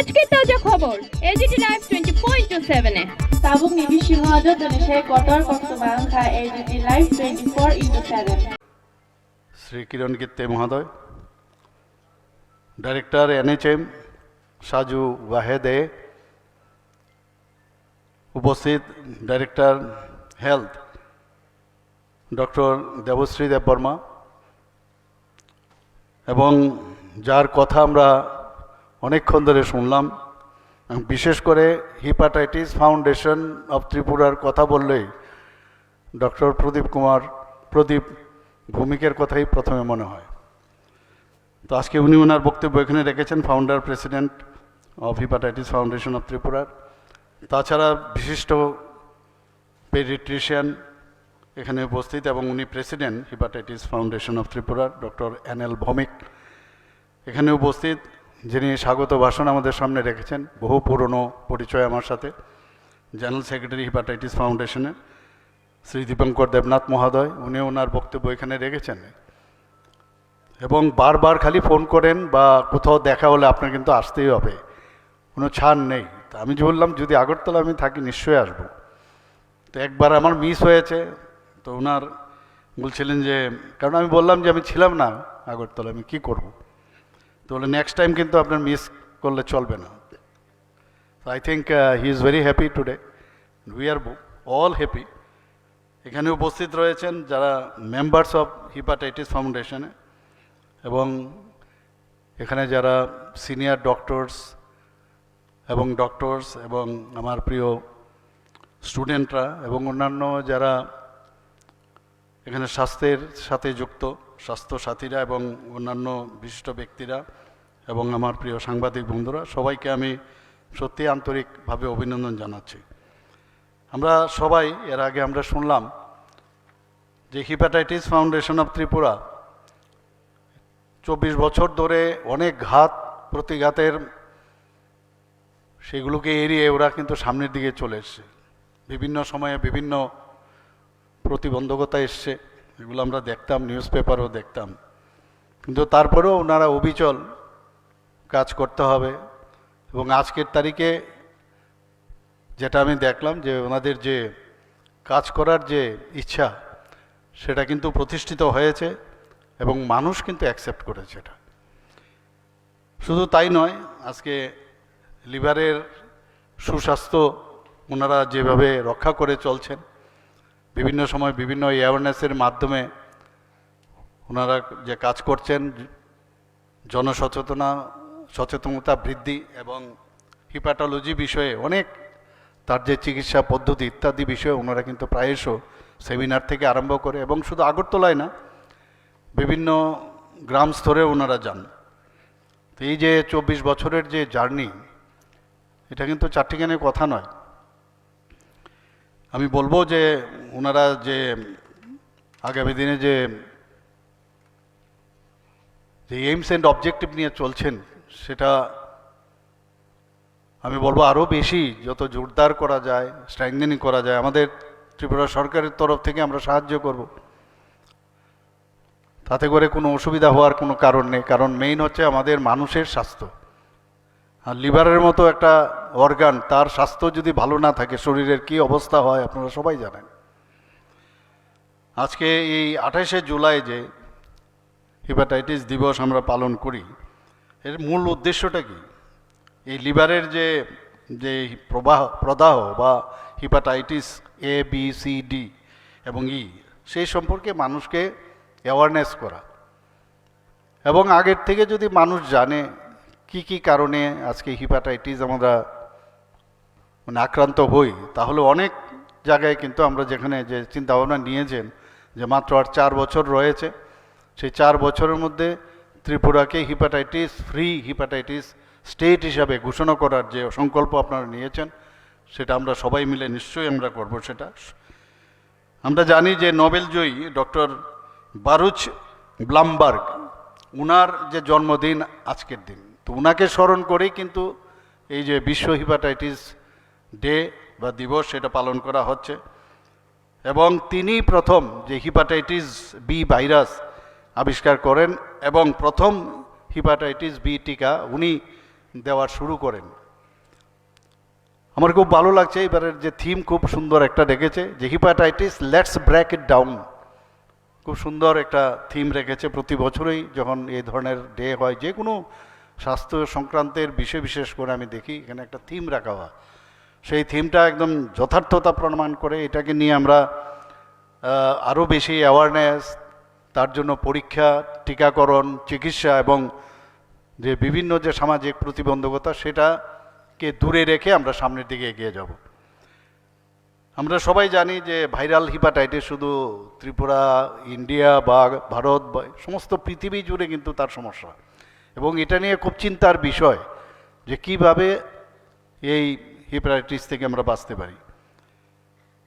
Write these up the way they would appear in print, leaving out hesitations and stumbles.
আজকের তাজা খবর এজিটি লাইভ 24/7 এ Tabuk ni Bishingaja Indonesia Kotor Koktubangka AGT Live 24/7 Shri Kiran Gite মহোদয়, ডাইরেক্টর NHM সাজু ওয়াহেদে, উপস্থিত director health doctor Debashree Debbarma, এবং যার কথা আমরা অনেকক্ষণ ধরে শুনলাম, বিশেষ করে হিপাটাইটিস ফাউন্ডেশন অফ ত্রিপুরার কথা বললেই ডক্টর প্রদীপ ভৌমিকের কথাই প্রথমে মনে হয়। তো আজকে উনি ওনার বক্তব্য এখানে রেখেছেন, founder president of hepatitis foundation of ত্রিপুরার। তাছাড়া বিশিষ্ট পেডিয়াট্রিশিয়ান এখানে উপস্থিত, এবং উনি প্রেসিডেন্ট হিপাটাইটিস ফাউন্ডেশন অফ ত্রিপুরার ডক্টর NL ভৌমিক এখানে উপস্থিত, যিনি স্বাগত ভাষণ আমাদের সামনে রেখেছেন। বহু পুরনো পরিচয় আমার সাথে, জেনারেল সেক্রেটারি হিপাটাইটিস ফাউন্ডেশনের শ্রী দীপঙ্কর দেবনাথ মহোদয়, উনি ওনার বক্তব্য এখানে রেখেছেন। এবং বারবার খালি ফোন করেন বা কোথাও দেখা হলে আপনার কিন্তু আসতেই হবে, কোনো ছাড় নেই। তো আমি যে বললাম যদি আগরতলা আমি থাকি নিশ্চয়ই আসবো। তো একবার আমার মিস হয়েছে, তো ওনার বলছিলেন যে, কারণ আমি বললাম যে আমি ছিলাম না আগরতলা, আমি কী করব। তো বলে নেক্সট টাইম কিন্তু আপনার মিস করলে চলবে না। তো I think he is very happy today, we are all happy. এখানে উপস্থিত রয়েছেন যারা মেম্বার্স অফ হিপাটাইটিস ফাউন্ডেশনে, এবং এখানে যারা সিনিয়র ডক্টরস এবং আমার প্রিয় স্টুডেন্টরা, এবং অন্যান্য যারা এখানে স্বাস্থ্যের সাথে যুক্ত স্বাস্থ্য সাথীরা এবং অন্যান্য বিশিষ্ট ব্যক্তিরা, এবং আমার প্রিয় সাংবাদিক বন্ধুরা, সবাইকে আমি সত্যি আন্তরিকভাবে অভিনন্দন জানাচ্ছি। আমরা সবাই এর আগে আমরা শুনলাম যে হিপাটাইটিস ফাউন্ডেশন অফ ত্রিপুরা 24 বছর ধরে অনেক প্রতিঘাতের সেগুলোকে এড়িয়ে ওরা কিন্তু সামনের দিকে চলে এসছে। বিভিন্ন সময়ে বিভিন্ন প্রতিবন্ধকতা এসছে, এগুলো আমরা দেখতাম, নিউজ পেপারও দেখতাম, কিন্তু তারপরেও ওনারা অবিচল কাজ করতে হবে। এবং আজকের তারিখে যেটা আমি দেখলাম যে ওনাদের যে কাজ করার যে ইচ্ছা, সেটা কিন্তু প্রতিষ্ঠিত হয়েছে এবং মানুষ কিন্তু অ্যাকসেপ্ট করেছে এটা। শুধু তাই নয়, আজকে লিভারের সুস্বাস্থ্য ওনারা যেভাবে রক্ষা করে চলছেন, বিভিন্ন সময় বিভিন্ন অ্যাওয়ারনেসের মাধ্যমে ওনারা যে কাজ করছেন, সচেতনতা বৃদ্ধি এবং হিপাটোলজি বিষয়ে অনেক তার যে চিকিৎসা পদ্ধতি ইত্যাদি বিষয়ে ওনারা কিন্তু প্রায়শ সেমিনার থেকে আরম্ভ করে, এবং শুধু আগরতলায় না, বিভিন্ন গ্রাম স্তরে ওনারা যান। তো এই যে 24 বছরের যে জার্নি, এটা কিন্তু চারটিখানের কথা নয়। আমি বলবো যে ওনারা যে আগামী দিনে যে এইমস অ্যান্ড অবজেক্টিভ নিয়ে চলছেন, সেটা আমি বলবো আরও বেশি যত জোরদার করা যায়, স্ট্রেংথেনিং করা যায়, আমাদের ত্রিপুরা সরকারের তরফ থেকে আমরা সাহায্য করব। তাতে করে কোনো অসুবিধা হওয়ার কোনো কারণ নেই, কারণ মেইন হচ্ছে আমাদের মানুষের স্বাস্থ্য। আর লিভারের মতো একটা অর্গান, তার স্বাস্থ্য যদি ভালো না থাকে শরীরের কি অবস্থা হয় আপনারা সবাই জানেন। আজকে এই 28শে জুলাই যে হিপাটাইটিস দিবস আমরা পালন করি, এর মূল উদ্দেশ্যটা কি? এই লিভারের যে যে প্রদাহ বা hepatitis A, B, C, D এবং E, সেই সম্পর্কে মানুষকে অ্যাওয়ারনেস করা, এবং আগের থেকে যদি মানুষ জানে কি কারণে আজকে হিপাটাইটিস আমরা আক্রান্ত হই, তাহলে অনেক জায়গায় কিন্তু আমরা যেখানে যে চিন্তাভাবনা নিয়েছেন যে মাত্র আর 4 বছর রয়েছে, সেই 4 বছরের মধ্যে ত্রিপুরাকে হিপাটাইটিস স্টেট হিসাবে ঘোষণা করার যে সংকল্প আপনারা নিয়েছেন, সেটা আমরা সবাই মিলে নিশ্চয়ই আমরা করব। সেটা আমরা জানি যে নোবেলজয়ী ডক্টর বারুচ ব্লামবার্গ, উনার যে জন্মদিন আজকের দিন, তো উনাকে স্মরণ করেই কিন্তু এই যে বিশ্ব হিপাটাইটিস ডে বা দিবস সেটা পালন করা হচ্ছে। এবং তিনি প্রথম যে হিপাটাইটিস B ভাইরাস আবিষ্কার করেন, এবং প্রথম হিপাটাইটিস B টিকা উনি দেওয়া শুরু করেন। আমার খুব ভালো লাগছে এবারের যে থিম, খুব সুন্দর একটা রেখেছে যে hepatitis let's break it down. খুব সুন্দর একটা থিম রেখেছে। প্রতি বছরই যখন এই ধরনের ডে হয়, যে কোনো স্বাস্থ্য সংক্রান্তের বিষয় বিশেষ করে আমি দেখি এখানে একটা থিম রাখা হয়। সেই থিমটা একদম যথার্থতা প্রমাণ করে। এটাকে নিয়ে আমরা আরও বেশি অ্যাওয়ারনেস, তার জন্য পরীক্ষা, টিকাকরণ, চিকিৎসা এবং যে বিভিন্ন যে সামাজিক প্রতিবন্ধকতা সেটাকে দূরে রেখে আমরা সামনের দিকে এগিয়ে যাব। আমরা সবাই জানি যে ভাইরাল হিপাটাইটিস শুধু ত্রিপুরা, ইন্ডিয়া বা ভারত বা সমস্ত পৃথিবী জুড়ে কিন্তু তার সমস্যা, এবং এটা নিয়ে খুব চিন্তার বিষয় যে কিভাবে এই হিপাটাইটিস থেকে আমরা বাঁচতে পারি।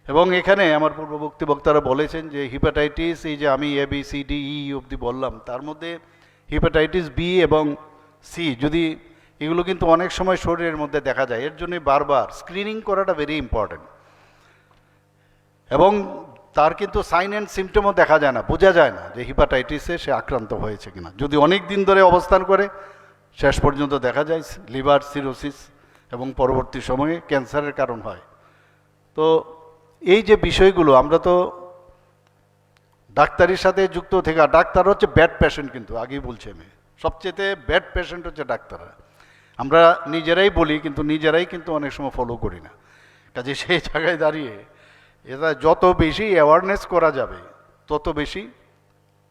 এবং এখানে আমার পূর্ববর্তী বক্তারা বলেছেন যে হিপাটাইটিস, এই যে আমি ABCDE অবধি বললাম, তার মধ্যে হিপাটাইটিস বি এবং সি যদি এগুলো কিন্তু অনেক সময় শরীরের মধ্যে দেখা যায়, এর জন্যই বারবার স্ক্রিনিং করাটা ভেরি ইম্পর্টেন্ট। এবং তার কিন্তু সাইন অ্যান্ড সিমটমও দেখা যায় না, বোঝা যায় না যে হিপাটাইটিসে সে আক্রান্ত হয়েছে কিনা। যদি অনেক দিন ধরে অবস্থান করে শেষ পর্যন্ত দেখা যায় লিভার সিরোসিস এবং পরবর্তী সময়ে ক্যান্সারের কারণ হয়। তো এই যে বিষয়গুলো, আমরা তো ডাক্তারের সাথে যুক্ত থেকে, ডাক্তার হচ্ছে ব্যাড পেশেন্ট, কিন্তু আগেই বলছি আমি, সবচেয়ে ব্যাড পেশেন্ট হচ্ছে ডাক্তাররা। আমরা নিজেরাই বলি কিন্তু নিজেরাই কিন্তু অনেক সময় ফলো করি না। কাজে সেই জায়গায় দাঁড়িয়ে এটা যত বেশি অ্যাওয়ারনেস করা যাবে তত বেশি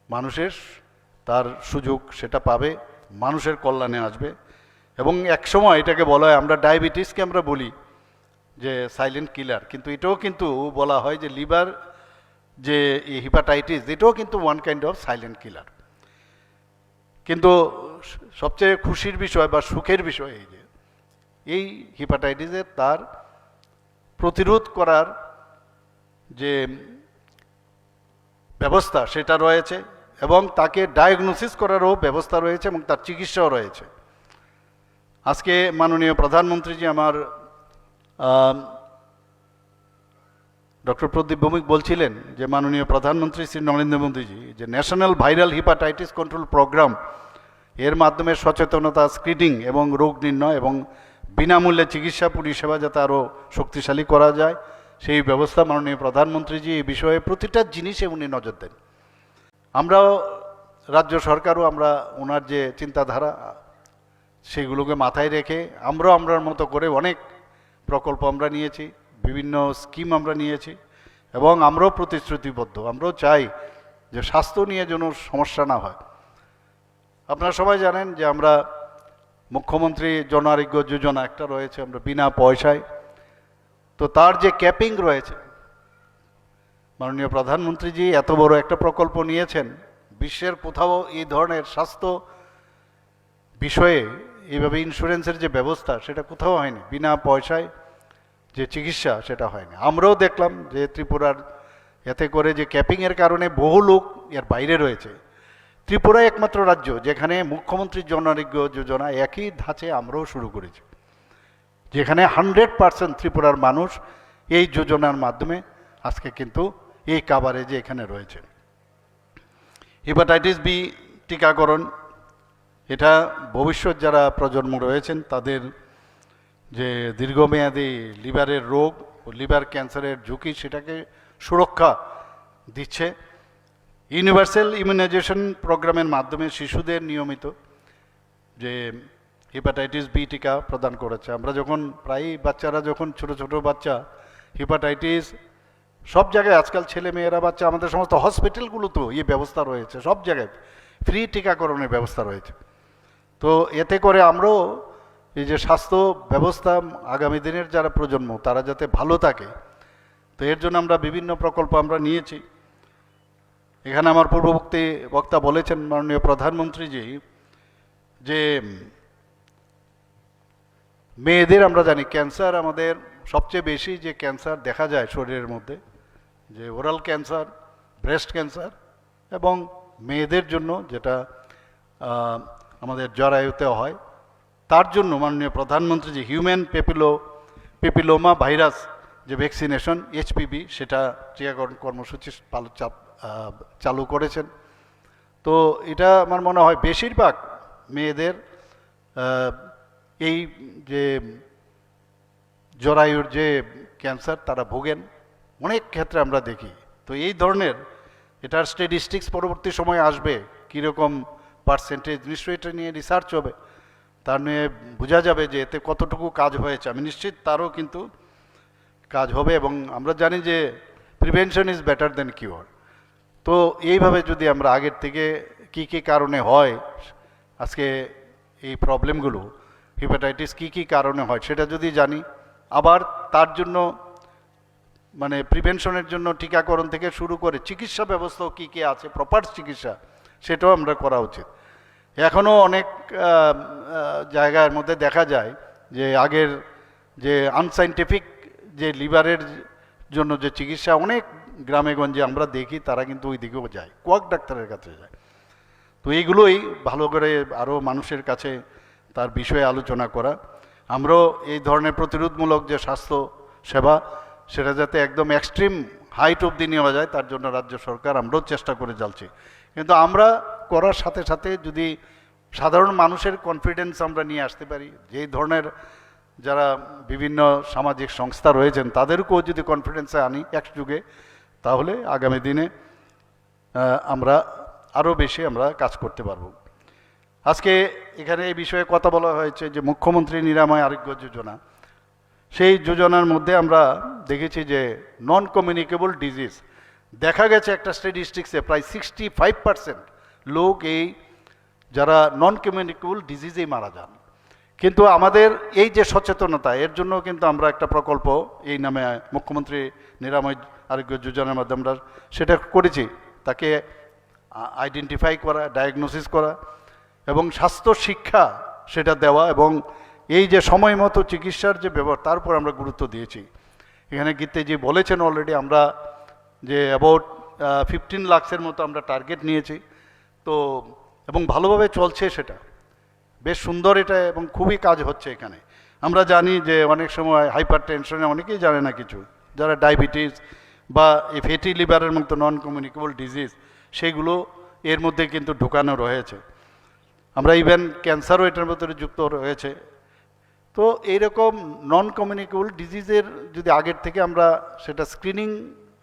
মানুষের তার সুযোগ সেটা পাবে, মানুষের কল্যাণে আসবে। এবং এক সময় এটাকে বলা হয়, আমরা ডায়াবেটিসকে আমরা বলি যে সাইলেন্ট কিলার, কিন্তু এটাও কিন্তু বলা হয় যে লিভার যে হিপাটাইটিস, এটাও কিন্তু one kind of silent killer. কিন্তু সবচেয়ে খুশির বিষয় বা সুখের বিষয় এই যে এই হিপাটাইটিসের তার প্রতিরোধ করার যে ব্যবস্থা সেটা রয়েছে, এবং তাকে ডায়াগনোসিস করারও ব্যবস্থা রয়েছে এবং তার চিকিৎসাও রয়েছে। আজকে মাননীয় প্রধানমন্ত্রীজি আমার ডক্টর প্রদীপ ভৌমিক বলছিলেন যে মাননীয় প্রধানমন্ত্রী শ্রী নরেন্দ্র মোদীজি যে national viral hepatitis control programme, এর মাধ্যমে সচেতনতা, স্ক্রিনিং এবং রোগ নির্ণয় এবং বিনামূল্যে চিকিৎসা পরিষেবা যাতে আরও শক্তিশালী করা যায় সেই ব্যবস্থা মাননীয় প্রধানমন্ত্রীজি এই বিষয়ে প্রতিটা জিনিসে উনি নজর দেন। আমরাও রাজ্য সরকারও আমরা ওনার যে চিন্তাধারা সেগুলোকে মাথায় রেখে আমরার মতো করে অনেক প্রকল্প আমরা নিয়েছি, বিভিন্ন স্কিম আমরা নিয়েছি, এবং আমরাও প্রতিশ্রুতিবদ্ধ। আমরাও চাই যে স্বাস্থ্য নিয়ে যেন সমস্যা না হয়। আপনারা সবাই জানেন যে আমরা মুখ্যমন্ত্রী জন আরোগ্য যোজনা একটা রয়েছে, আমরা বিনা পয়সায়, তো তার যে ক্যাপিং রয়েছে, মাননীয় প্রধানমন্ত্রীজি এত বড় একটা প্রকল্প নিয়েছেন, বিশ্বের কোথাও এই ধরনের স্বাস্থ্য বিষয়ে এইভাবে ইন্স্যুরেন্সের যে ব্যবস্থা সেটা কোথাও হয়নি, বিনা পয়সায় যে চিকিৎসা সেটা হয়নি। আমরাও দেখলাম যে ত্রিপুরার এতে করে যে ক্যাপিংয়ের কারণে বহু লোক এর বাইরে রয়েছে। ত্রিপুরা একমাত্র রাজ্য যেখানে মুখ্যমন্ত্রী জন আরোগ্য যোজনা একই ধাঁচে আমরাও শুরু করেছি, যেখানে 100% ত্রিপুরার মানুষ এই যোজনার মাধ্যমে আজকে কিন্তু এই কাভারেজে এখানে রয়েছে। হিপাটাইটিস বি টিকাকরণ, এটা ভবিষ্যৎ যারা প্রজন্ম রয়েছেন তাদের যে দীর্ঘমেয়াদী লিভারের রোগ ও লিভার ক্যান্সারের ঝুঁকি সেটাকে সুরক্ষা দিচ্ছে। ইউনিভার্সাল ইমিউনাইজেশন প্রোগ্রামের মাধ্যমে শিশুদের নিয়মিত যে হিপাটাইটিস বি টিকা প্রদান করেছে। আমরা যখন প্রায়ই বাচ্চারা যখন ছোট ছোট বাচ্চা হিপাটাইটিস সব জায়গায় আজকাল ছেলে মেয়েরা বাচ্চা আমাদের সমস্ত হসপিটালগুলোতেও এই ব্যবস্থা রয়েছে, সব জায়গায় ফ্রি টিকাকরণের ব্যবস্থা রয়েছে। তো এতে করে আমরাও এই যে স্বাস্থ্য ব্যবস্থা আগামী দিনের যারা প্রজন্ম তারা যাতে ভালো থাকে, তো এর জন্য আমরা বিভিন্ন প্রকল্প আমরা নিয়েছি। এখানে আমার পূর্ববর্তী বক্তা বলেছেন মাননীয় প্রধানমন্ত্রীজি যে মেয়েদের আমরা জানি ক্যান্সার, আমাদের সবচেয়ে বেশি যে ক্যান্সার দেখা যায় শরীরের মধ্যে যে ওরাল ক্যান্সার, ব্রেস্ট ক্যান্সার, এবং মেয়েদের জন্য যেটা আমাদের জরায়ুতে হয়, তার জন্য মাননীয় প্রধানমন্ত্রী যে হিউম্যান পেপিলোমা ভাইরাস যে ভ্যাকসিনেশন HPV সেটা টিকাকরণ কর্মসূচি চালু করেছেন। তো এটা আমার মনে হয় বেশিরভাগ মেয়েদের এই যে জরায়ুর যে ক্যান্সার তারা ভোগেন, অনেক ক্ষেত্রে আমরা দেখি। তো এই ধরনের এটার স্ট্যাটিস্টিক্স পরবর্তী সময়ে আসবে, কীরকম পার্সেন্টেজ, নিশ্চয়ই এটা নিয়ে রিসার্চ হবে, তার নিয়ে বোঝা যাবে যে এতে কতটুকু কাজ হয়েছে। আমি নিশ্চিত তারও কিন্তু কাজ হবে, এবং আমরা জানি যে prevention is better then cure. তো এইভাবে যদি আমরা আগের থেকে কি কি কারণে হয় আজকে এই প্রবলেমগুলো, হেপাটাইটিস কি কি কারণে হয় সেটা যদি জানি, আবার তার জন্য মানে প্রিভেনশনের জন্য টিকাকরণ থেকে শুরু করে চিকিৎসা ব্যবস্থাও কী কী আছে, প্রপার চিকিৎসা, সেটাও আমরা করা উচিত। এখনও অনেক জায়গার মধ্যে দেখা যায় যে আগের যে আনসাইন্টিফিক যে লিভারের জন্য যে চিকিৎসা, অনেক গ্রামে গঞ্জে আমরা দেখি তারা কিন্তু ওই দিকেও যায়, কোয়াক ডাক্তারের কাছে যায়। তো এইগুলোই ভালো করে আরও মানুষের কাছে তার বিষয়ে আলোচনা করা। আমরাও এই ধরনের প্রতিরোধমূলক যে স্বাস্থ্য সেবা, সেটা যাতে একদম এক্সট্রিম হাইট অবধি নেওয়া যায়, তার জন্য রাজ্য সরকার আমরাও চেষ্টা করে যাচ্ছি। কিন্তু আমরা করার সাথে সাথে যদি সাধারণ মানুষের কনফিডেন্স আমরা নিয়ে আসতে পারি, যেই ধরনের যারা বিভিন্ন সামাজিক সংস্থা রয়েছেন তাদেরকেও যদি কনফিডেন্সে আনি একযুগে, তাহলে আগামী দিনে আমরা আরও বেশি আমরা কাজ করতে পারব। আজকে এখানে এই বিষয়ে কথা বলা হয়েছে যে মুখ্যমন্ত্রী নিরাময় আরোগ্য যোজনা, সেই যোজনার মধ্যে আমরা দেখেছি যে নন কমিউনিকেবল ডিজিজ, দেখা গেছে একটা স্ট্যাটিস্টিক্সে প্রায় 65% লোক এই যারা নন কমিউনিকেবল ডিজিজেই মারা যান। কিন্তু আমাদের এই যে সচেতনতা, এর জন্য কিন্তু আমরা একটা প্রকল্প এই নামে মুখ্যমন্ত্রী নিরাময় আরোগ্য যোজনার মাধ্যমে আমরা সেটা করেছি, তাকে আইডেন্টিফাই করা, ডায়াগনোসিস করা এবং স্বাস্থ্য শিক্ষা সেটা দেওয়া, এবং এই যে সময় মতো চিকিৎসার যে ব্যবহার তার উপর আমরা গুরুত্ব দিয়েছি। এখানে গীতেজি বলেছেন অলরেডি আমরা যে অ্যাবাউট 15 লাখের মতো আমরা টার্গেট নিয়েছি। তো এবং ভালোভাবে চলছে সেটা, বেশ সুন্দর এটা, এবং খুবই কাজ হচ্ছে এখানে। আমরা জানি যে অনেক সময় হাইপার টেনশনে অনেকেই জানে না কিছু, যারা ডায়াবেটিস বা এই ফ্যাটি লিভারের মতো নন কমিউনিকেবল ডিজিজ, সেগুলো এর মধ্যে কিন্তু ঢুকানো রয়েছে। আমরা ইভেন ক্যান্সারও এটার ভিতরে যুক্ত রয়েছে। তো এইরকম নন কমিউনিকেবল ডিজিজের যদি আগের থেকে আমরা সেটা স্ক্রিনিং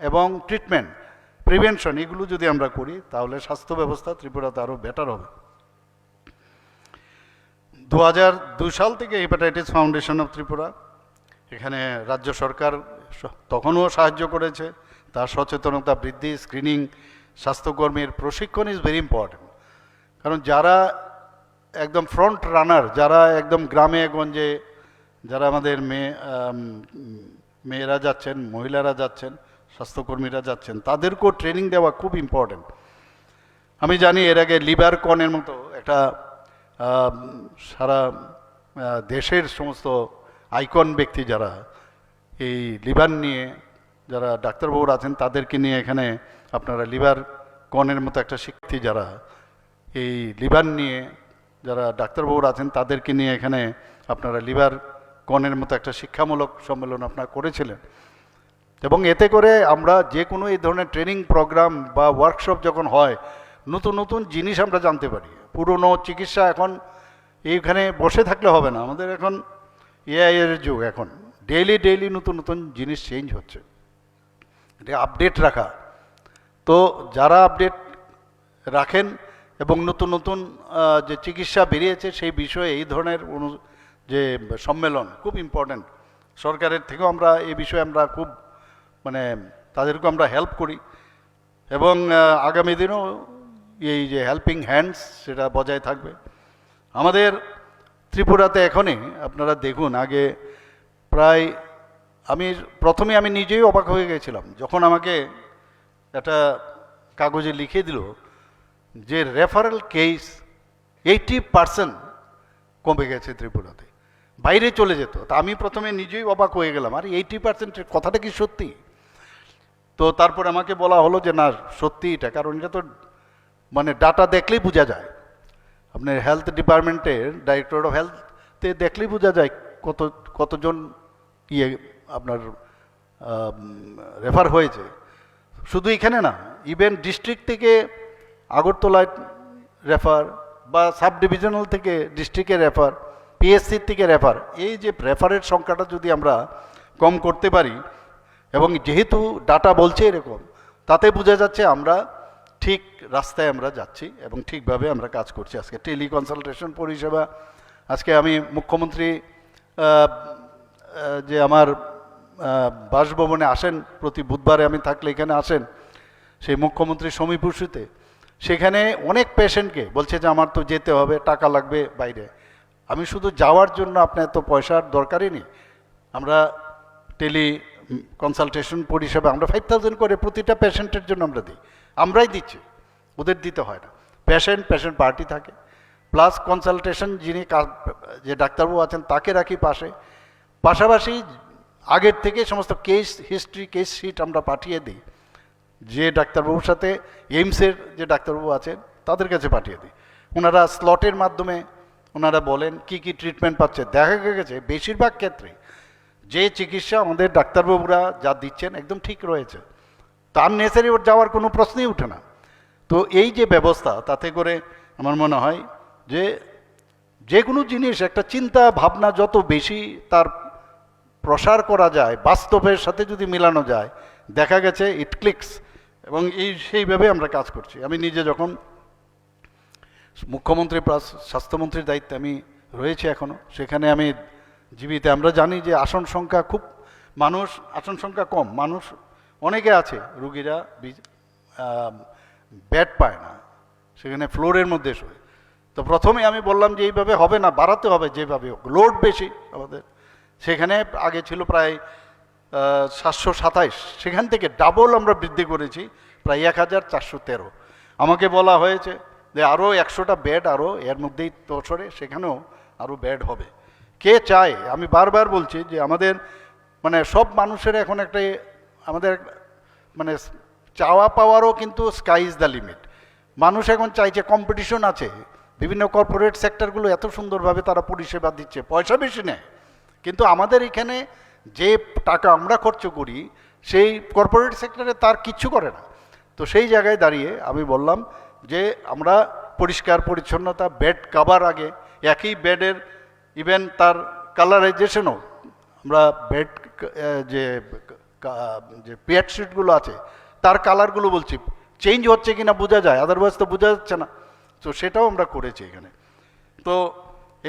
এবং ট্রিটমেন্ট, প্রিভেনশন, এগুলো যদি আমরা করি, তাহলে স্বাস্থ্য ব্যবস্থা ত্রিপুরাতে আরও বেটার হবে। 2002 সাল থেকে হেপাটাইটিস ফাউন্ডেশন অফ ত্রিপুরা, এখানে রাজ্য সরকার তখনও সাহায্য করেছে, তার সচেতনতা বৃদ্ধি, স্ক্রিনিং, স্বাস্থ্যকর্মীর প্রশিক্ষণ ইজ ভেরি ইম্পর্টেন্ট। কারণ যারা একদম ফ্রন্ট রানার, যারা একদম গ্রামে গঞ্জে, যারা আমাদের মেয়েরা যাচ্ছেন, মহিলারা যাচ্ছেন, স্বাস্থ্যকর্মীরা যাচ্ছেন, তাদেরকেও ট্রেনিং দেওয়া খুব ইম্পর্টেন্ট। আমি জানি এর আগে লিভার কনের মতো একটা সারা দেশের সমস্ত আইকন ব্যক্তি যারা এই লিভার নিয়ে, যারা ডাক্তারবাবুরা আছেন, তাদেরকে নিয়ে এখানে আপনারা লিভার কনের মতো একটা শিক্ষার্থী যারা এই লিভার নিয়ে, যারা ডাক্তারবাবুরা আছেন, তাদেরকে নিয়ে এখানে আপনারা লিভার কনের মতো একটা শিক্ষামূলক সম্মেলন আপনারা করেছিলেন। এবং এতে করে আমরা যে কোনো এই ধরনের ট্রেনিং প্রোগ্রাম বা ওয়ার্কশপ যখন হয়, নতুন নতুন জিনিস আমরা জানতে পারি। পুরনো চিকিৎসা এখন এইখানে বসে থাকলে হবে না, আমাদের এখন এআই এর যুগ, এখন ডেইলি নতুন নতুন জিনিস চেঞ্জ হচ্ছে, এটা আপডেট রাখা। তো যারা আপডেট রাখেন এবং নতুন নতুন যে চিকিৎসা বেরিয়েছে সেই বিষয়ে এই ধরনের যে সম্মেলন খুব ইম্পর্ট্যান্ট। সরকারের থেকেও আমরা এই বিষয়ে আমরা খুব মানে তাদেরকে আমরা হেল্প করি, এবং আগামী দিনেও এই যে হেল্পিং হ্যান্ডস সেটা বজায় থাকবে। আমাদের ত্রিপুরাতে এখনই আপনারা দেখুন, আগে প্রায় প্রথমে আমি নিজেই অবাক হয়ে গেছিলাম যখন আমাকে একটা কাগজে লিখে দিল যে রেফারেল কেস 80% কমে গেছে ত্রিপুরাতে, বাইরে চলে যেত। তা আমি প্রথমে নিজেই অবাক হয়ে গেলাম, আর 80% কথাটা কি সত্যি? তো তারপর আমাকে বলা হলো যে না, সত্যি এটা, কারণ এটা তো মানে ডাটা দেখলেই বোঝা যায়। আপনার হেলথ ডিপার্টমেন্টের ডাইরেক্টর অফ হেলথে দেখলেই বোঝা যায় কতজন আপনার রেফার হয়েছে। শুধু এখানে না, ইভেন ডিস্ট্রিক্ট থেকে আগরতলায় রেফার বা সাব ডিভিশনাল থেকে ডিস্ট্রিক্টে রেফার, পিএসসির থেকে রেফার, এই যে রেফারের সংখ্যাটা যদি আমরা কম করতে পারি, এবং যেহেতু ডাটা বলছে এরকম, তাতে বোঝা যাচ্ছে আমরা ঠিক রাস্তায় আমরা যাচ্ছি এবং ঠিকভাবে আমরা কাজ করছি। আজকে টেলি কনসালটেশন পরিষেবা, আজকে আমি মুখ্যমন্ত্রী যে আমার বাসভবনে আসেন, প্রতি বুধবারে আমি থাকলে এখানে আসেন, সেই মুখ্যমন্ত্রী সমীপুষিতে, সেখানে অনেক পেশেন্টকে বলছে যে আমার তো যেতে হবে, টাকা লাগবে বাইরে। আমি শুধু যাওয়ার জন্য আপনার তো পয়সার দরকারই নেই। আমরা টেলি কনসালটেশন পরিষেবা আমরা 5,000 করে প্রতিটা পেশেন্টের জন্য আমরা দিই, আমরাই দিচ্ছি, ওদের দিতে হয় না। পেশেন্ট পার্টি থাকে, প্লাস কনসালটেশন যিনি যে ডাক্তারবাবু আছেন তাকে রাখি পাশাপাশি আগের থেকে সমস্ত কেস হিস্ট্রি, কেস শিট আমরা পাঠিয়ে দিই। যে ডাক্তারবাবুর সাথে এইমসের যে ডাক্তারবাবু আছেন তাদের কাছে পাঠিয়ে দিই, ওনারা স্লটের মাধ্যমে ওনারা বলেন কি কি ট্রিটমেন্ট পাচ্ছে। দেখা গেছে বেশিরভাগ ক্ষেত্রে যে চিকিৎসা আমাদের ডাক্তারবাবুরা যা দিচ্ছেন একদম ঠিক রয়েছে, তার নেসারি ওর যাওয়ার কোনো প্রশ্নই ওঠে না। তো এই যে ব্যবস্থা, তাতে করে আমার মনে হয় যে কোনো জিনিস একটা চিন্তা ভাবনা যত বেশি তার প্রসার করা যায়, বাস্তবের সাথে যদি মেলানো যায়, দেখা গেছে ইট ক্লিকস, এবং সেইভাবে আমরা কাজ করছি। আমি নিজে যখন মুখ্যমন্ত্রী প্লাস স্বাস্থ্যমন্ত্রীর দায়িত্বে আমি রয়েছি এখনও, সেখানে আমি জীবিতে আমরা জানি যে আসন সংখ্যা খুব, আসন সংখ্যা কম, মানুষ অনেকে আছে, রুগীরা বেড পায় না, সেখানে ফ্লোরের মধ্যে শোয়। তো প্রথমে আমি বললাম যে এইভাবে হবে না, বাড়াতে হবে যেভাবে হোক, লোড বেশি আমাদের। সেখানে আগে ছিল প্রায় 727, সেখান থেকে ডাবল আমরা বৃদ্ধি করেছি প্রায় 1,413। আমাকে বলা হয়েছে যে আরও 100টা বেড আরও এর মধ্যেই তোষরে, সেখানেও আরও বেড হবে। কে চায়? আমি বারবার বলছি যে আমাদের মানে সব মানুষের এখন একটা আমাদের মানে চাওয়া পাওয়ারও কিন্তু স্কাই ইজ দ্য লিমিট। মানুষ এখন চাইছে, কম্পিটিশন আছে, বিভিন্ন কর্পোরেট সেক্টরগুলো এত সুন্দরভাবে তারা পরিষেবা দিচ্ছে, পয়সা বেশি নেয়, কিন্তু আমাদের এখানে যে টাকা আমরা খরচ করি সেই কর্পোরেট সেক্টরে তার কিচ্ছু করে না। তো সেই জায়গায় দাঁড়িয়ে আমি বললাম যে আমরা পরিষ্কার পরিচ্ছন্নতা, বেড কাভার আগে একই বেডের ইভেন তার কালারাইজেশনও আমরা বেড যে বেডশিটগুলো আছে তার কালারগুলো বলছি চেঞ্জ হচ্ছে কিনা বোঝা যায়, আদারওয়াইজ তো বোঝা যাচ্ছে না। তো সেটাও আমরা করেছি এখানে। তো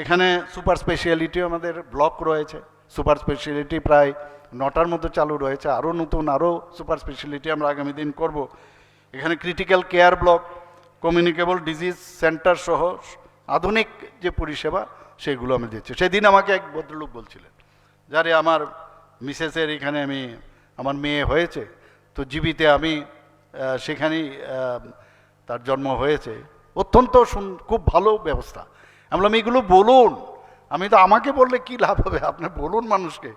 এখানে সুপার স্পেশালিটিও আমাদের ব্লক রয়েছে, সুপার স্পেশালিটি প্রায় 9টার মতো চালু রয়েছে, আরও নতুন আরও সুপার স্পেশালিটি আমরা আগামী দিন করব। এখানে critical care block, communicable disease centre সহ আধুনিক যে পরিষেবা সেগুলো আমি দিচ্ছি। সেদিন আমাকে এক ভদ্রলোক বলছিলেন, যারে আমার মিসেসের এখানে আমার মেয়ে হয়েছে, তো জীবিতে আমি সেখানেই তার জন্ম হয়েছে, অত্যন্ত খুব ভালো ব্যবস্থা। আমি বললাম এগুলো বলুন, আমি তো আমাকে বললে কি লাভ হবে, আপনি বলুন মানুষকে।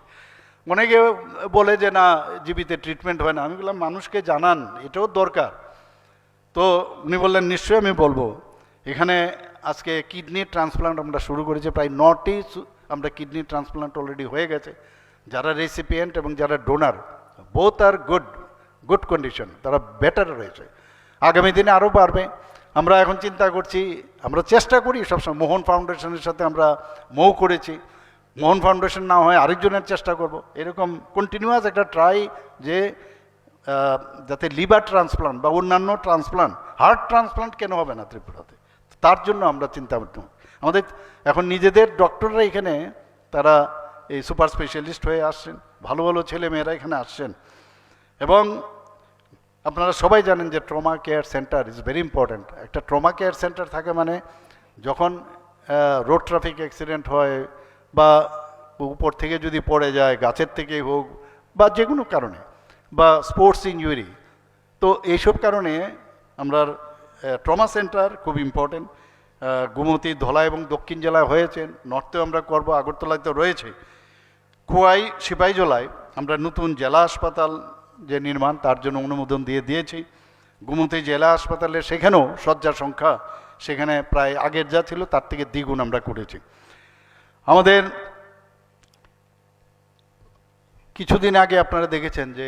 অনেকে বলে যে না জীবিতে ট্রিটমেন্ট হয় না, আমি বললাম মানুষকে জানান, এটাও দরকার। তো উনি বললেন নিশ্চয়ই আমি বলবো। এখানে আজকে কিডনি ট্রান্সপ্লান্ট আমরা শুরু করেছি, প্রায় 9টি আমরা কিডনি ট্রান্সপ্লান্ট অলরেডি হয়ে গেছে। যারা রেসিপিয়েন্ট এবং যারা ডোনার বোথ আর গুড কন্ডিশন, তারা বেটার রয়েছে। আগামী দিনে আরও বাড়বে। আমরা এখন চিন্তা করছি, আমরা চেষ্টা করি সবসময়, মোহন ফাউন্ডেশনের সাথে আমরা মৌ করেছি, মোহন ফাউন্ডেশন না হয় আরেকজনের চেষ্টা করব, এরকম কন্টিনিউয়াস একটা ট্রাই যে যাতে লিভার ট্রান্সপ্লান্ট বা অন্যান্য ট্রান্সপ্লান্ট, হার্ট ট্রান্সপ্লান্ট কেন হবে না ত্রিপুরাতে, তার জন্য আমরা চিন্তা করতাম। আমাদের এখন নিজেদের ডক্টররা এখানে তারা এই সুপার স্পেশালিস্ট হয়ে আসছেন, ভালো ভালো ছেলে মেয়েরা এখানে আসছেন। এবং আপনারা সবাই জানেন যে trauma care centre is very important. একটা ট্রমা কেয়ার সেন্টার থাকে মানে যখন রোড ট্রাফিক অ্যাক্সিডেন্ট হয় বা উপর থেকে যদি পড়ে যায়, গাছের থেকে হোক বা যে কোনো কারণে, বা স্পোর্টস ইনজুরি, তো এইসব কারণে আমরা ট্রমা সেন্টার খুব ইম্পর্টেন্ট। গোমতী, ধলা এবং দক্ষিণ জেলায় হয়েছে, নর্থেও আমরা করব, আগরতলায় তো রয়েছে। খোয়াই, সিপাহীজলায় আমরা নতুন জেলা হাসপাতাল যে নির্মাণ, তার জন্য অনুমোদন দিয়েছি। গোমতী জেলা হাসপাতালে সেখানেও শয্যার সংখ্যা সেখানে প্রায় আগের যা ছিল তার থেকে দ্বিগুণ আমরা করেছি। আমাদের কিছুদিন আগে আপনারা দেখেছেন যে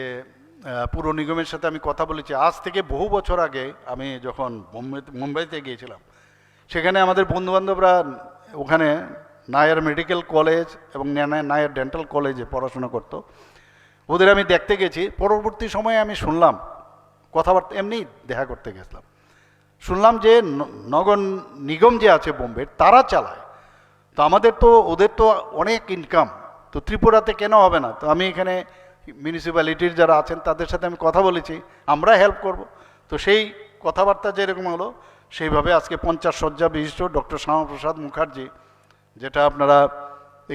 পুর নিগমের সাথে আমি কথা বলেছি, আজ থেকে বহু বছর আগে আমি যখন মুম্বাইতে গিয়েছিলাম, সেখানে আমাদের বন্ধুবান্ধবরা ওখানে নায়ার মেডিকেল কলেজ এবং নায়ার ডেন্টাল কলেজে পড়াশোনা করতো, ওদের আমি দেখতে গেছি। পরবর্তী সময়ে আমি শুনলাম, কথাবার্তা এমনি দেখা করতে গেছিলাম, শুনলাম যে নগর নিগম যে আছে বোম্বের, তারা চালায়। তো আমাদের তো, ওদের তো অনেক ইনকাম, তো ত্রিপুরাতে কেন হবে না? তো আমি এখানে মিউনিসিপ্যালিটির যারা আছেন তাদের সাথে আমি কথা বলেছি, আমরা হেল্প করব। তো সেই কথাবার্তা যেরকম হলো, সেইভাবে আজকে 50 শয্যা বিশিষ্ট ডক্টর শ্যামাপ্রসাদ মুখার্জি, যেটা আপনারা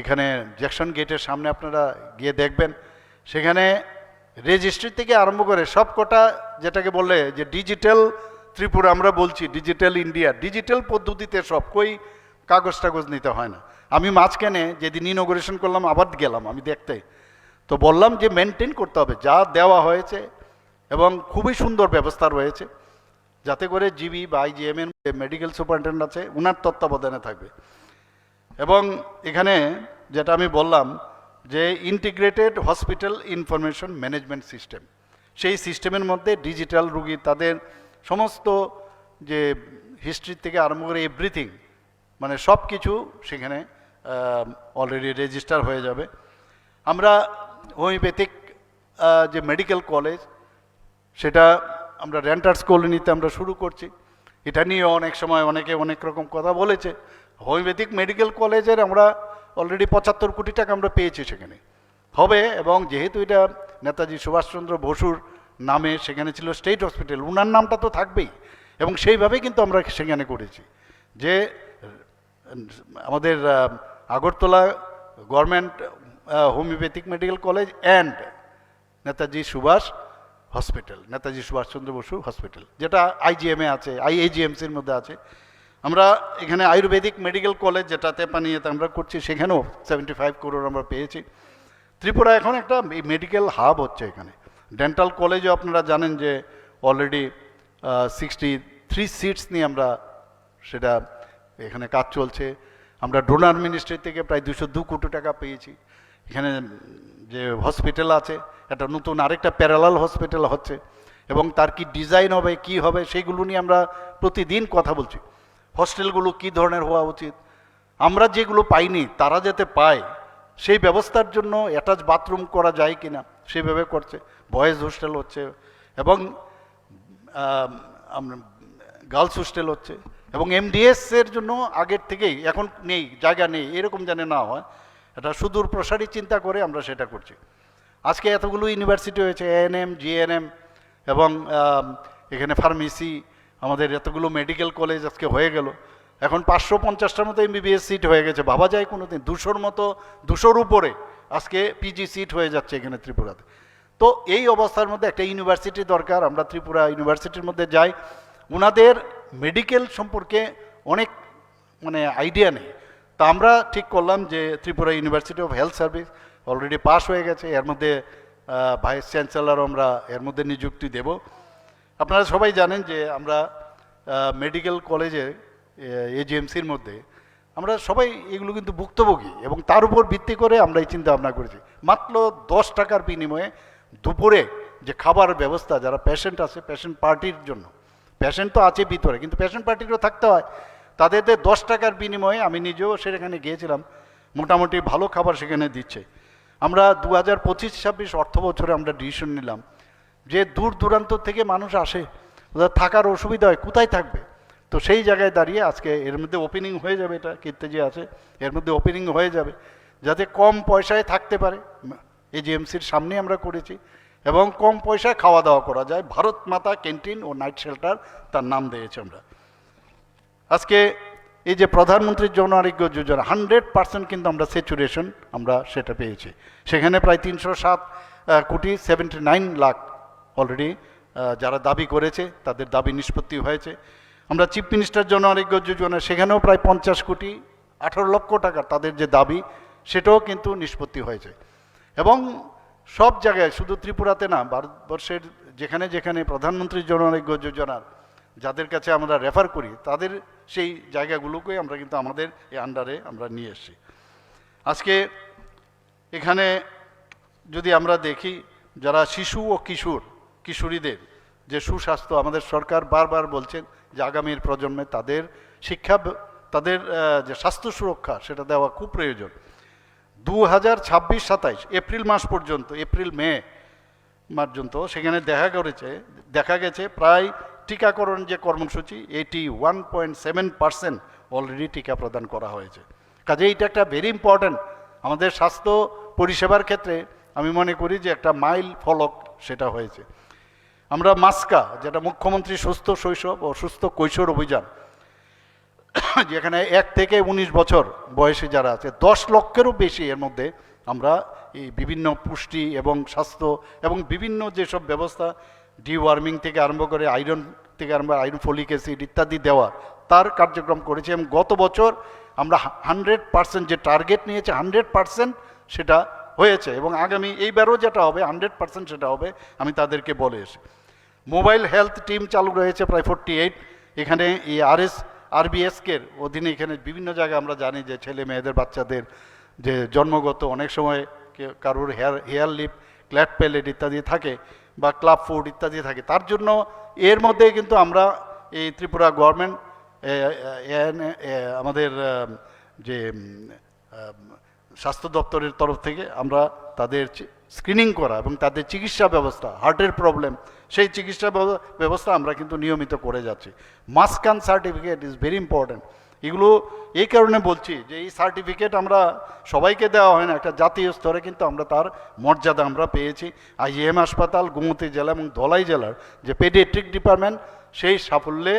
এখানে জ্যাকসন গেটের সামনে আপনারা গিয়ে দেখবেন, সেখানে রেজিস্ট্রি থেকে আরম্ভ করে সব কটা, যেটাকে বলে যে ডিজিটাল ত্রিপুরা আমরা বলছি, ডিজিটাল ইন্ডিয়া, ডিজিটাল পদ্ধতিতে সব, কই কাগজ টাগজ নিতে হয় না। আমি মাঝখানে যেদিন ইনোগ্রেশন করলাম আবার গেলাম আমি দেখতে, তো বললাম যে মেনটেন করতে হবে যা দেওয়া হয়েছে, এবং খুবই সুন্দর ব্যবস্থা রয়েছে, যাতে করে জিবি বা IGM এর মেডিকেল সুপারিনটেন্ডেন্ট আছে, ওনার তত্ত্বাবধানে থাকবে। এবং এখানে যেটা আমি বললাম যে integrated hospital information management system, সেই সিস্টেমের মধ্যে ডিজিটাল রুগী তাদের সমস্ত যে হিস্ট্রি থেকে আরম্ভ করে এভরিথিং, মানে সব কিছু সেখানে অলরেডি রেজিস্টার হয়ে যাবে। আমরা হোমিওপ্যাথিক যে মেডিকেল কলেজ, সেটা আমরা রেন্টার্স কলোনিতে আমরা শুরু করছি। এটা নিয়ে অনেক সময় অনেকে অনেক রকম কথা বলেছে। হোমিওপ্যাথিক মেডিকেল কলেজের আমরা অলরেডি 75 কোটি টাকা আমরা পেয়েছি সেখানে হবে, এবং যেহেতু এটা নেতাজি সুভাষচন্দ্র বসুর নামে সেখানে ছিল স্টেট হসপিটাল, ওনার নামটা তো থাকবেই, এবং সেইভাবেই কিন্তু আমরা সেখানে করেছি যে আমাদের Agartala government homeopathic medical college and Netaji Subhash hospital, Netaji Subhashchandra Basu hospital, যেটা IGM এ আছে, IAGMCর মধ্যে আছে। আমরা এখানে আয়ুর্বেদিক মেডিকেল কলেজ যেটা তেপানিয়াতে আমরা করছি, সেখানেও 75 করোড় আমরা পেয়েছি। ত্রিপুরা এখন একটা মেডিকেল হাব হচ্ছে এখানে। ডেন্টাল কলেজও আপনারা জানেন যে অলরেডি 63 সিটস নিয়ে আমরা সেটা এখানে কাজ চলছে। আমরা ডোনার মিনিস্ট্রি থেকে প্রায় 202 কোটি টাকা পেয়েছি। এখানে যে হসপিটাল আছে, একটা নতুন আরেকটা প্যারালাল হসপিটাল হচ্ছে, এবং তার কি ডিজাইন হবে, কি হবে, সেইগুলো নিয়ে আমরা প্রতিদিন কথা বলছি। হস্টেলগুলো কি ধরনের হওয়া উচিত, আমরা যেগুলো পাইনি তারা যাতে পায়, সেই ব্যবস্থার জন্য অ্যাটাচ বাথরুম করা যায় কিনা সেইভাবে করছে। বয়েজ হোস্টেল হচ্ছে, এবং গার্লস হোস্টেল হচ্ছে, এবং MDS এর জন্য আগের থেকেই, এখন নেই, জায়গা নেই, এরকম জানে না হয়, এটা সুদূর প্রসারী চিন্তা করে আমরা সেটা করছি। আজকে এতগুলো ইউনিভার্সিটি হয়েছে, ANM, GNM, এবং এখানে ফার্মেসি, আমাদের এতগুলো মেডিকেল কলেজ আজকে হয়ে গেল। এখন 550টার মতো MBBS সিট হয়ে গেছে, ভাবা যায় কোনো দিন 200-র মতো, 200-র উপরে আজকে PG সিট হয়ে যাচ্ছে এখানে ত্রিপুরাতে। তো এই অবস্থার মধ্যে একটা ইউনিভার্সিটি দরকার। আমরা ত্রিপুরা ইউনিভার্সিটির মধ্যে যাই, ওনাদের মেডিকেল সম্পর্কে অনেক মানে আইডিয়া নেই। তা আমরা ঠিক করলাম যে Tripura university of health service already pass হয়ে গেছে, এর মধ্যে ভাইস চ্যান্সেলর আমরা এর মধ্যে নিযুক্তি দেব। আপনারা সবাই জানেন যে আমরা মেডিকেল কলেজে AGMCর মধ্যে আমরা সবাই এগুলো কিন্তু ভুক্তভোগী, এবং তার উপর ভিত্তি করে আমরা এই চিন্তা ভাবনা করেছি। মাত্র 10 টাকার বিনিময়ে দুপুরে যে খাবার ব্যবস্থা, যারা পেশেন্ট আছে, পেশেন্ট পার্টির জন্য, পেশেন্ট তো আছে ভিতরে, কিন্তু পেশেন্ট পার্টিরও থাকতে হয়, তাদের 10 টাকার বিনিময়ে, আমি নিজেও সেখানে গিয়েছিলাম, মোটামুটি ভালো খাবার সেখানে দিচ্ছে। আমরা 2025-26 অর্থ বছরে আমরা ডিসিশন নিলাম যে দূর দূরান্ত থেকে মানুষ আসে, ওদের থাকার অসুবিধা হয়, কোথায় থাকবে? তো সেই জায়গায় দাঁড়িয়ে আজকে এর মধ্যে ওপেনিং হয়ে যাবে, এটা কীর্তি আছে, এর মধ্যে ওপেনিং হয়ে যাবে, যাতে কম পয়সায় থাকতে পারে। AGMCর সামনে আমরা করেছি, এবং কম পয়সায় খাওয়া দাওয়া করা যায়। ভারত মাতা ক্যান্টিন ও নাইট শেল্টার তার নাম দিয়েছে আমরা। আজকে এই যে প্রধানমন্ত্রীর জন আরোগ্য যোজনা 100% কিন্তু আমরা স্যাচুরেশন আমরা সেটা পেয়েছি। সেখানে প্রায় 307 কোটি 79 লাখ অলরেডি যারা দাবি করেছে তাদের দাবি নিষ্পত্তি হয়েছে। আমরা চিফ মিনিস্টার জন আরোগ্য যোজনা, সেখানেও প্রায় 50 কোটি 18 লক্ষ টাকা তাদের যে দাবি, সেটাও কিন্তু নিষ্পত্তি হয়েছে। এবং সব জায়গায়, শুধু ত্রিপুরাতে না, ভারতবর্ষের যেখানে যেখানে প্রধানমন্ত্রী জন আরোগ্য যোজনার যাদের কাছে আমরা রেফার করি, তাদের সেই জায়গাগুলোকে আমরা কিন্তু আমাদের এই আন্ডারে আমরা নিয়ে এসেছি। আজকে এখানে যদি আমরা দেখি, যারা শিশু ও কিশোরীদের যে সুস্বাস্থ্য, আমাদের সরকার বারবার বলছেন যে আগামীর প্রজন্মে তাদের শিক্ষা তাদের যে স্বাস্থ্য সুরক্ষা সেটা দেওয়া খুব প্রয়োজন। 2026-27 এপ্রিল মাস পর্যন্ত, এপ্রিল মে পর্যন্ত সেখানে দেখা গেছে প্রায় টিকাকরণ যে কর্মসূচি 81.7% অলরেডি টিকা প্রদান করা হয়েছে। কাজে এইটা একটা ভেরি ইম্পর্ট্যান্ট আমাদের স্বাস্থ্য পরিষেবার ক্ষেত্রে আমি মনে করি যে একটা মাইল ফলক সেটা হয়েছে। আমরা মাস্কা, যেটা মুখ্যমন্ত্রী সুস্থ শৈশব ও সুস্থ কৈশোর অভিযান, যেখানে 1 থেকে 19 বছর বয়সী যারা আছে 10 লক্ষেরও বেশি, এর মধ্যে আমরা এই বিভিন্ন পুষ্টি এবং স্বাস্থ্য এবং বিভিন্ন যেসব ব্যবস্থা ডিওয়ার্মিং থেকে আরম্ভ করে আয়রন ফলিক অ্যাসিড ইত্যাদি দেওয়া তার কার্যক্রম করেছি। এবং গত বছর আমরা 100% যে টার্গেট নিয়েছে 100% সেটা হয়েছে, এবং আগামী এইবারও যেটা হবে 100% সেটা হবে, আমি তাদেরকে বলে এসে। মোবাইল হেলথ টিম চালু রয়েছে প্রায় 48। এখানে এই RBSকের অধীনে এখানে বিভিন্ন জায়গায় আমরা জানি যে ছেলে মেয়েদের বাচ্চাদের যে জন্মগত অনেক সময় কারোর হেয়ার লিপ, ক্ল্যাট প্যালেট ইত্যাদি থাকে বা ক্লাব ফুড ইত্যাদি থাকে, তার জন্য এর মধ্যে কিন্তু আমরা এই ত্রিপুরা গভর্নমেন্ট আমাদের যে স্বাস্থ্য দপ্তরের তরফ থেকে আমরা তাদের স্ক্রিনিং করা এবং তাদের চিকিৎসা ব্যবস্থা, হার্টের প্রবলেম, সেই চিকিৎসা ব্যবস্থা আমরা কিন্তু নিয়মিত করে যাচ্ছি। মাস্কান সার্টিফিকেট ইজ ভেরি ইম্পর্ট্যান্ট। এগুলো এই কারণে বলছি যে এই সার্টিফিকেট আমরা সবাইকে দেওয়া হয় না, একটা জাতীয় স্তরে কিন্তু আমরা তার মর্যাদা আমরা পেয়েছি। IGM হাসপাতাল, গোমতী জেলা এবং ধলাই জেলার যে পেডিয়াট্রিক ডিপার্টমেন্ট সেই সাফল্যে